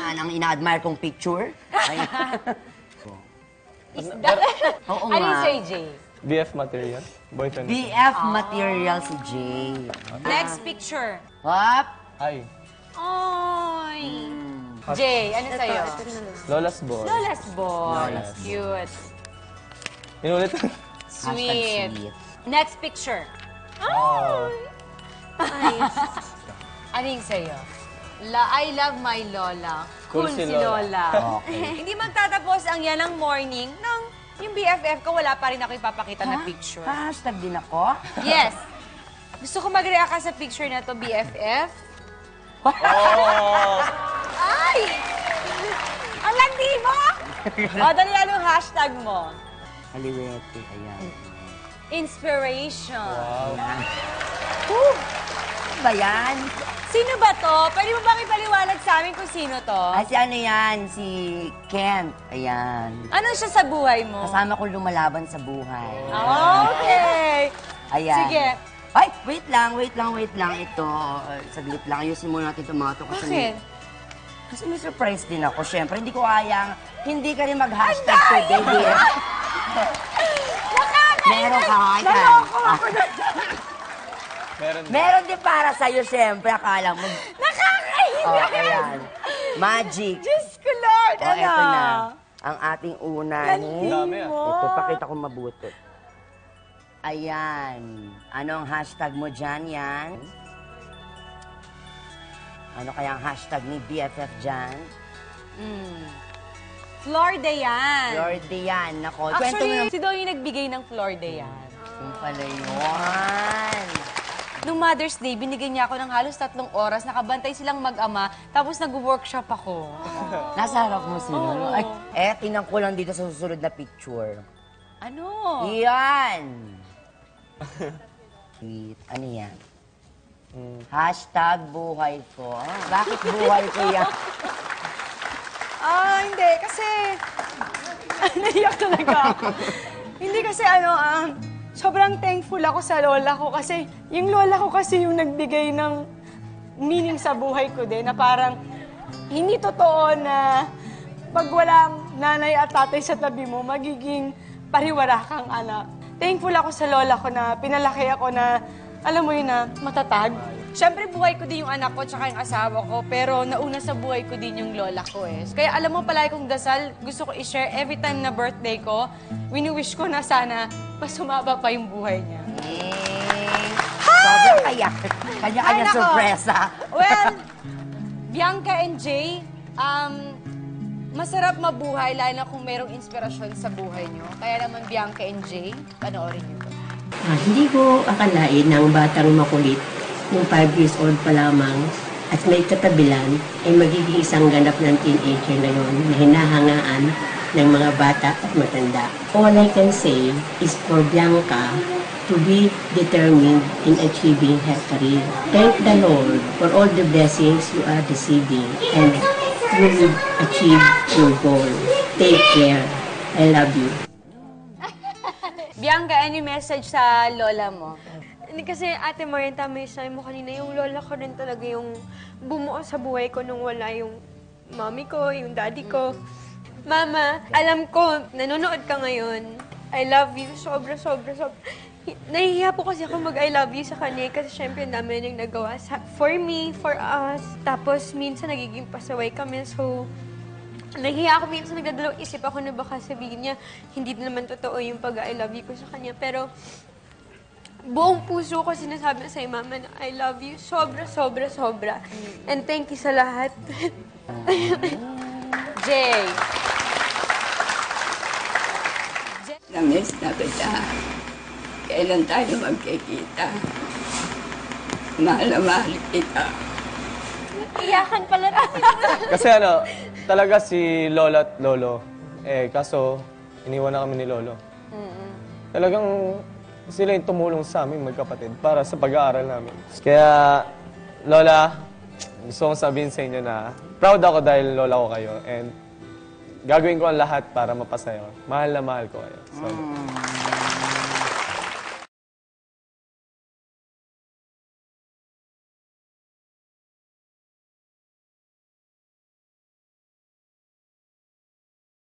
Ayan, ang ina-admire kong picture. Oo Ano yung nga. sa'yo, Jay? BF material. Boyfriend. BF material si Jay. Next picture. Hop! Ay. Oy! Jay, ano sa'yo? Lola's boy. Lola's boy. Cute. Inulit. Sweet. Sweet. Next picture. Oh. Ano yung sa'yo? I love my Lola. Cool si Lola. Okay. Hindi magtatapos ang yan ng morning nang yung BFF ko, wala pa rin ako ipapakita na picture. Hashtag din ako? Yes. Gusto ko mag-react ka sa picture na to, BFF. Oh. Ay! Ang landi mo! O, dali anong hashtag mo? Haliwete, ayan. Inspiration. Wow. Ano ba yan? Sino ba to? Pwede mo bang ipaliwanag sa amin kung sino to? Si ano yan? Si Kent. Ayan. Ano siya sa buhay mo? Kasama ko lumalaban sa buhay. Okay. Ayan. Sige. Ay, wait lang. Ito, saglit lang. Ayusin muna natin itong mga ito. Bakit? Kasi may surprise din ako. Siyempre, hindi ko kayang, hindi ka rin mag-hashtag today, dear. Meron ka, Naloko ako na. Meron din para sa'yo, siyempre. Akala mo. Nakakahiya. Ayan. Magic. Diyos ko, Lord. Ano? Eto na. Ang ating una. Landi Dami, mo. Ito, pakita ko mabuti. Ayan. Ano ang hashtag mo dyan, yan? Ano kaya ang hashtag ni BFF dyan? Flor de yan. Lord yan. Nako, kwento mo Actually, naman. si Doy yung nagbigay ng Flor de yan. Yung pala yun. Nung Mother's Day, binigyan niya ako ng halos 3 oras. Nakabantay silang mag-ama, tapos nag-workshop ako. Nasa harap mo si Lolo. Oo. Ay, tinan ko lang dito sa susunod na picture. Ano? Yan. Sweet. Ano yan? Hashtag buhay ko. Bakit buhay ko yan? Hindi. Kasi... Naiyak talaga ako. Hindi kasi sobrang thankful ako sa lola ko kasi yung lola ko kasi yung nagbigay ng meaning sa buhay ko din na parang hindi totoo na pag walang nanay at tatay sa tabi mo, magiging pariwara kang anak. Thankful ako sa lola ko na pinalaki ako na, alam mo yun na, matatag. Siyempre, buhay ko din yung anak ko tsaka yung asawa ko, pero nauna sa buhay ko din yung lola ko eh. Kaya alam mo, palagi kong dasal, gusto ko i-share every time na birthday ko, wini-wish ko na sana mas humaba pa yung buhay niya. Sobrang kaya. Kanya-kanya Ay, nako. sorpresa. Well, Bianca and Jay, masarap mabuhay, lalo na kung merong inspirasyon sa buhay niyo. Kaya naman, Bianca and Jay, panoorin niyo to. Hindi ko akalain na ang batang makulit, yung 5 years old pa lamang, at may katabilan, ay magiging isang ganap ng teenager na yon na hinahangaan ng mga bata at matanda. All I can say is for Bianca to be determined in achieving her career. Thank the Lord for all the blessings you are receiving and you will achieve your goal. Take care. I love you. Bianca, any message sa lola mo? Hindi kasi Ate Marian, tama yung sabi mo kanina, yung lola ko rin talaga yung bumuo sa buhay ko nung wala yung mommy ko, yung daddy ko. Mama, alam ko, nanonood ka ngayon. I love you. Sobra. Nahihiya po kasi ako mag-I love you sa kanya kasi syempre ang dami niyang nagawa for me, for us. Tapos minsan nagiging pasaway kami, so nahihiya ako minsan, nagdadalawang isip ako na baka sabihin niya hindi naman totoo yung pag-I love you ko sa kanya. Pero buong puso ko sinasabi sa'yo, Mama, na I love you. Sobra. And thank you sa lahat. Jay. Namiss na kita. Kailan tayo magkikita? Mahal na mahal kita. Iyakan pala natin. Kasi talaga si Lola at Lolo, kaso iniwan na kami ni Lolo. Talagang sila yung tumulong sa amin magkapatid para sa pag-aaral namin. Kaya, Lola, gusto kong sabihin sa inyo na proud ako dahil Lola ko kayo and gagawin ko ang lahat para mapasaya. Mahal na mahal ko kayo. So,